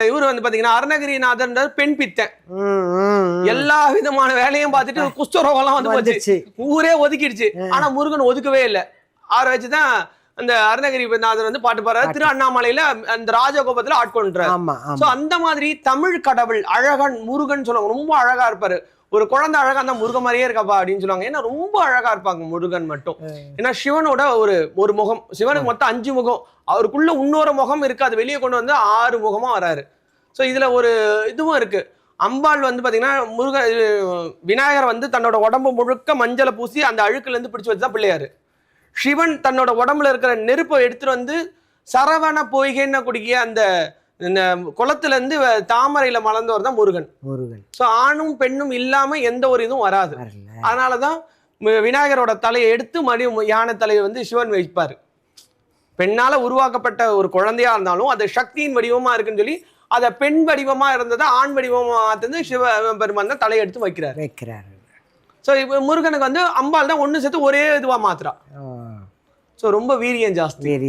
இவர் வந்து பாத்தீங்கன்னா அருணகிரிநாதர் பெண் பித்தன். எல்லா விதமான வேலையும் பார்த்துட்டு குஷ்டரோகம் எல்லாம் வந்து போச்சு, ஊரே ஒதுக்கிடுச்சு. ஆனா முருகன் ஒதுக்கவே இல்லை. அவரை வச்சுதான் அந்த அருணகிரிநாதர் வந்து பாட்டு பாடுறாரு. திரு அண்ணாமலையில அந்த ராஜகோபத்துல ஆட்கொண்டாரு. சோ அந்த மாதிரி தமிழ் கடவுள் அழகன் முருகன் சொல்லுவாங்க. ரொம்ப அழகா இருப்பாரு. ஒரு குழந்தை அழகா இருந்தா முருகன் மாதிரியே இருக்காப்பா அப்படின்னு சொல்லுவாங்க. ஏன்னா ரொம்ப அழகா இருப்பாங்க முருகன் மட்டும். ஏன்னா சிவனோட ஒரு முகம், சிவனுக்கு மொத்தம் 5 முகம், அவருக்குள்ள இன்னொரு முகம் இருக்கு, அது வெளியே கொண்டு வந்து 6 முகமா வராரு. ஸோ இதுல ஒரு இதுவும் இருக்கு. அம்பாள் வந்து பாத்தீங்கன்னா விநாயகர் வந்து தன்னோட உடம்பு முழுக்க மஞ்சளை பூசி அந்த அழுக்குல இருந்து பிடிச்சு வச்சுதான் பிள்ளையாரு. சிவன் தன்னோட உடம்புல இருக்கிற நெருப்பை எடுத்துட்டு வந்து சரவண பொய்கைன்னு குடிக்கிய அந்த குளத்துல இருந்து தாமரையில மலர்ந்தவர் தான் முருகன். சோ ஆணும் பெண்ணும் இல்லாம எந்த ஒரு இதுவும் வராது. அதனாலதான் விநாயகரோட தலையை எடுத்து மறுபடியும் யானை தலையை வந்து சிவன் வைப்பாரு. பெண்ணால உருவாக்கப்பட்ட ஒரு குழந்தையா இருந்தாலும் அது சக்தியின் வடிவமா இருக்குன்னு சொல்லி அதை பெண் வடிவமா இருந்ததை ஆண் வடிவமா மாத்து சிவபெருமான் தான் தலையை எடுத்து வைக்கிறாரு. ஸோ இப்போ முருகனுக்கு வந்து அம்பாள் தான் ஒன்று சேர்த்து ஒரே இதுவா மாத்துறா. ஸோ ரொம்ப வீரியம் ஜாஸ்தி.